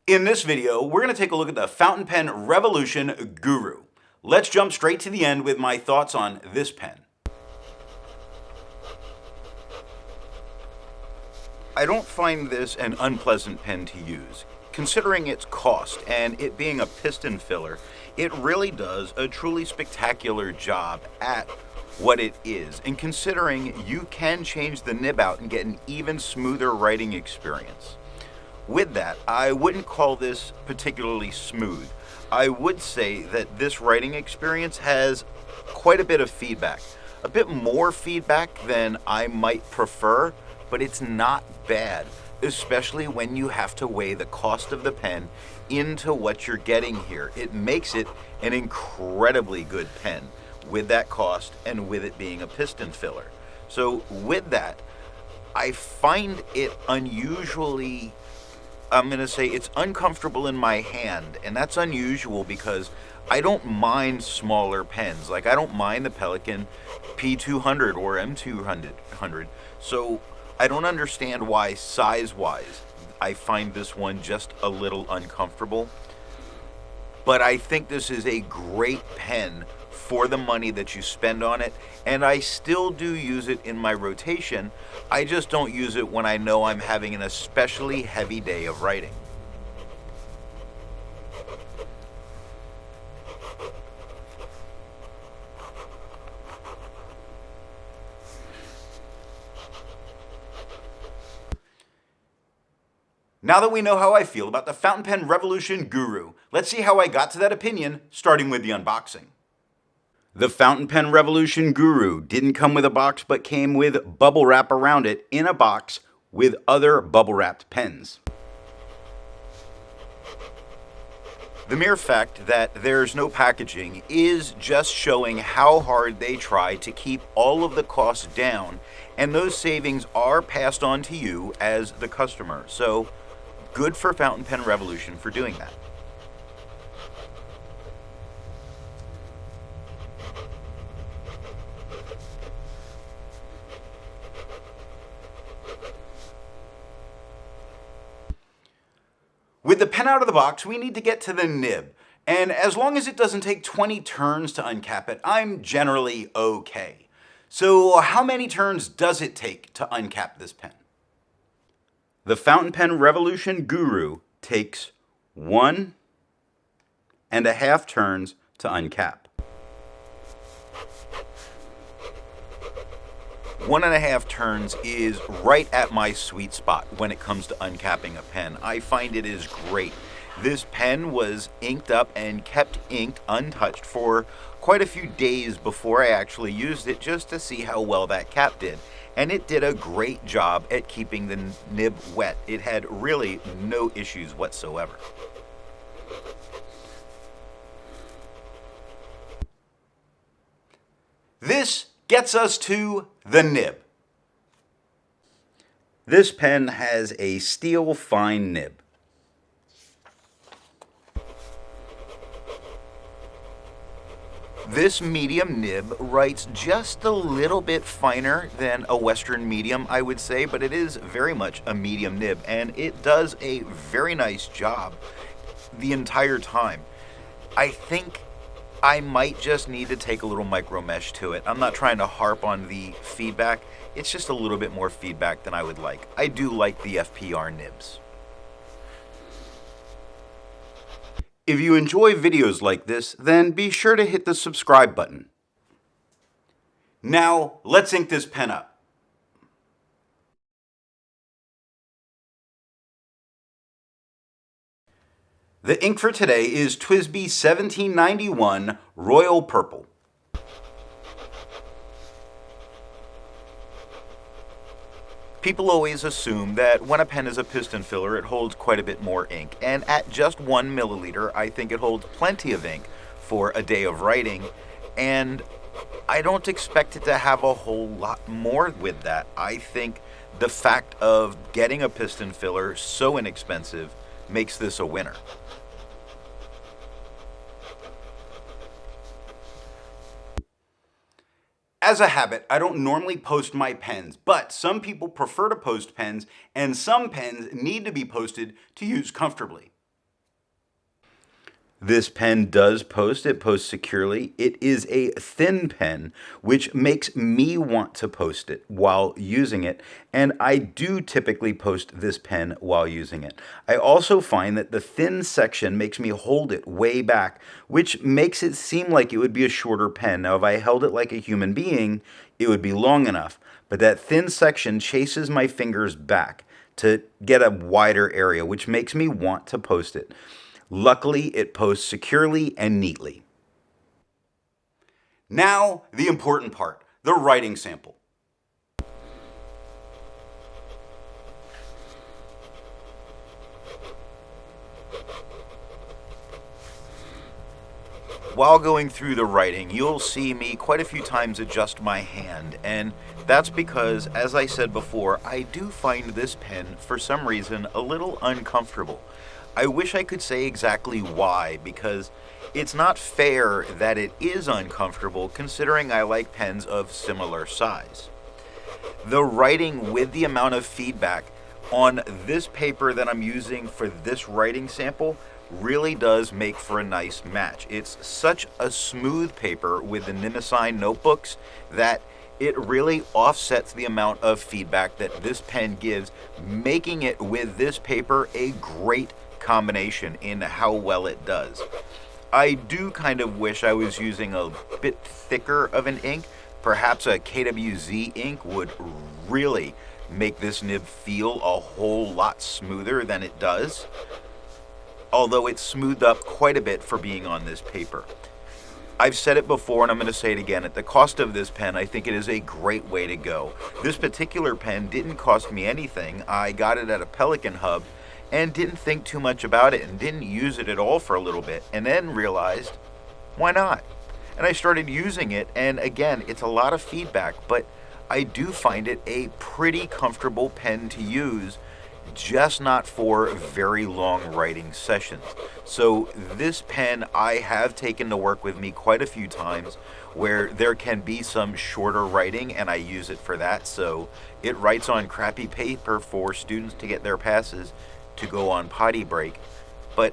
In this video, we're going to take a look at the fountain pen revolution guru. Let's jump straight to the end with my thoughts on this pen. I don't find this an unpleasant pen to use. Considering its cost and it being a piston filler, it really does a truly spectacular job at what it is. And considering you can change the nib out and get an even smoother writing experience. With that, I wouldn't call this particularly smooth. I would say that this writing experience has quite a bit of feedback. A bit more feedback than I might prefer, but it's not bad, especially when you have to weigh the cost of the pen into what you're getting here. It makes it an incredibly good pen with that cost and with it being a piston filler. So with that, I find it unusually, I'm going to say it's uncomfortable in my hand, and that's unusual because I don't mind smaller pens. Like I don't mind the Pelican P200 or M200. So I don't understand why size-wise I find this one just a little uncomfortable. But I think this is a great pen for the money that you spend on it, and I still do use it in my rotation. I just don't use it when I know I'm having an especially heavy day of writing. Now that we know how I feel about the fountain pen revolution guru, let's see how I got to that opinion, starting with the unboxing. The fountain pen revolution guru didn't come with a box, but came with bubble wrap around it in a box with other bubble wrapped pens. The mere fact that there's no packaging is just showing how hard they try to keep all of the costs down, and those savings are passed on to you as the customer. So good for Fountain Pen Revolution for doing that. With the pen out of the box, we need to get to the nib. And as long as it doesn't take 20 turns to uncap it, I'm generally okay. So how many turns does it take to uncap this pen? The Fountain Pen Revolution guru takes 1.5 turns to uncap. 1.5 turns is right at my sweet spot when it comes to uncapping a pen. I find it is great. This pen was inked up and kept inked untouched for quite a few days before I actually used it, just to see how well that cap did. And it did a great job at keeping the nib wet. It had really no issues whatsoever. This gets us to the nib. This pen has a steel fine nib. This medium nib writes just a little bit finer than a Western medium, I would say, but it is very much a medium nib, and it does a very nice job the entire time. I think I might just need to take a little micro mesh to it. I'm not trying to harp on the feedback. It's just a little bit more feedback than I would like. I do like the FPR nibs. If you enjoy videos like this, then be sure to hit the subscribe button. Now, let's ink this pen up. The ink for today is TWSBI 1791 Royal Purple. People always assume that when a pen is a piston filler, it holds quite a bit more ink. And at just 1 milliliter, I think it holds plenty of ink for a day of writing. And I don't expect it to have a whole lot more with that. I think the fact of getting a piston filler so inexpensive makes this a winner. As a habit, I don't normally post my pens, but some people prefer to post pens, and some pens need to be posted to use comfortably. This pen does post. It posts securely. It is a thin pen, which makes me want to post it while using it. And I do typically post this pen while using it. I also find that the thin section makes me hold it way back, which makes it seem like it would be a shorter pen. Now, if I held it like a human being, it would be long enough. But that thin section chases my fingers back to get a wider area, which makes me want to post it. Luckily, it posts securely and neatly. Now, the important part, the writing sample. While going through the writing, you'll see me quite a few times adjust my hand, and that's because, as I said before, I do find this pen, for some reason, a little uncomfortable. I wish I could say exactly why, because it's not fair that it is uncomfortable considering I like pens of similar size. The writing with the amount of feedback on this paper that I'm using for this writing sample really does make for a nice match. It's such a smooth paper with the Mnemosyne notebooks that it really offsets the amount of feedback that this pen gives, making it with this paper a great combination in how well it does. I do kind of wish I was using a bit thicker of an ink. Perhaps a KWZ ink would really make this nib feel a whole lot smoother than it does, although it's smoothed up quite a bit for being on this paper. I've said it before and I'm going to say it again. At the cost of this pen, I think it is a great way to go. This particular pen didn't cost me anything. I got it at a Pelican Hub and didn't think too much about it and didn't use it at all for a little bit, and then realized, why not? And I started using it, and again, it's a lot of feedback, but I do find it a pretty comfortable pen to use, just not for very long writing sessions. So this pen I have taken to work with me quite a few times where there can be some shorter writing, and I use it for that. So it writes on crappy paper for students to get their passes to go on potty break, but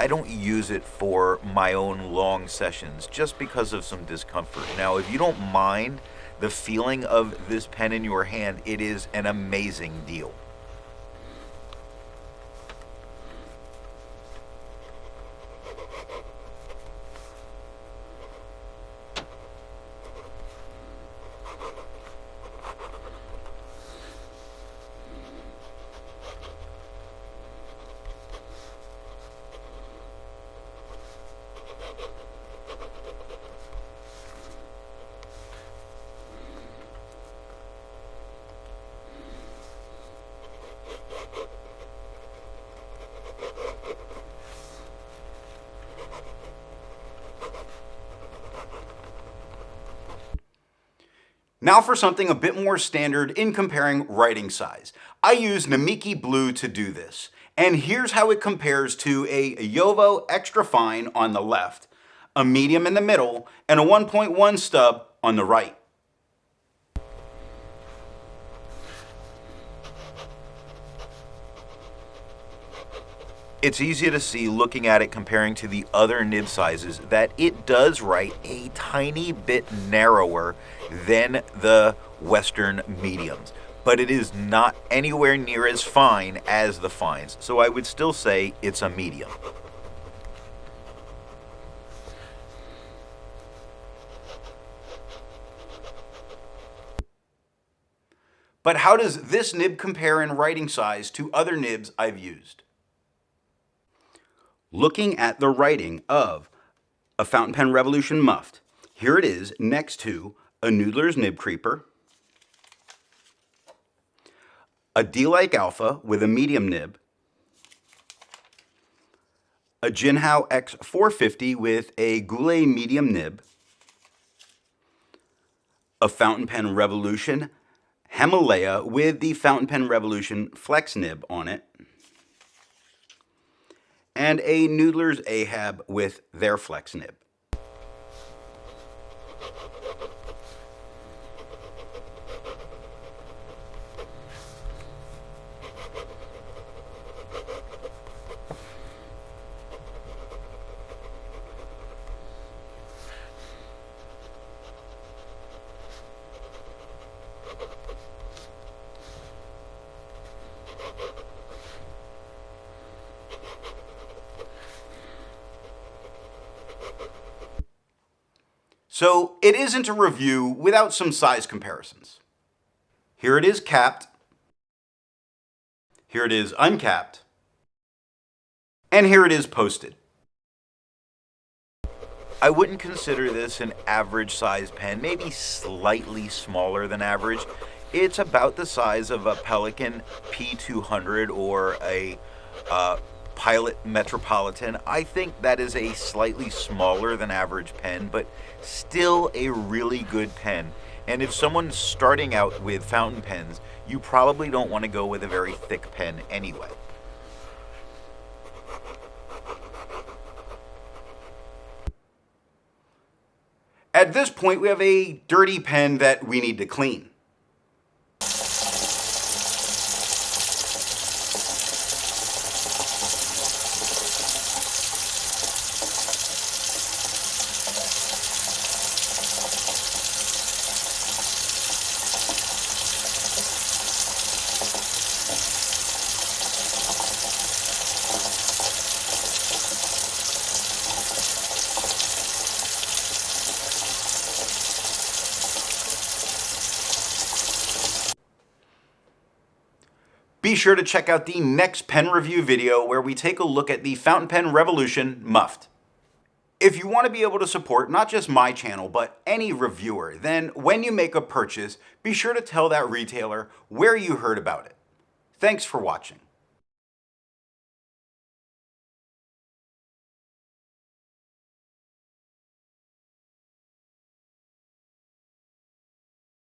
I don't use it for my own long sessions just because of some discomfort. Now, if you don't mind the feeling of this pen in your hand, it is an amazing deal. Now for something a bit more standard in comparing writing size. I use Namiki Blue to do this, and here's how it compares to a Yovo Extra Fine on the left, a medium in the middle, and a 1.1 stub on the right. It's easy to see looking at it comparing to the other nib sizes that it does write a tiny bit narrower than the Western mediums, but it is not anywhere near as fine as the fines, so I would still say it's a medium. But how does this nib compare in writing size to other nibs I've used? Looking at the writing of a Fountain Pen Revolution Muft, here it is next to a Noodler's Nib Creeper, a D-Like Alpha with a medium nib, a Jinhao X450 with a Goulet medium nib, a Fountain Pen Revolution Himalaya with the Fountain Pen Revolution Flex nib on it, and a Noodler's Ahab with their Flex nib. So it isn't a review without some size comparisons. Here it is capped, here it is uncapped, and here it is posted. I wouldn't consider this an average size pen, maybe slightly smaller than average. It's about the size of a Pelican P200 or a Pilot Metropolitan. I think that is a slightly smaller than average pen, but still a really good pen. And if someone's starting out with fountain pens, you probably don't want to go with a very thick pen anyway. At this point, we have a dirty pen that we need to clean. Be sure to check out the next pen review video where we take a look at the fountain pen revolution muffed. If you want to be able to support not just my channel, but any reviewer, then when you make a purchase, be sure to tell that retailer where you heard about it. Thanks for watching.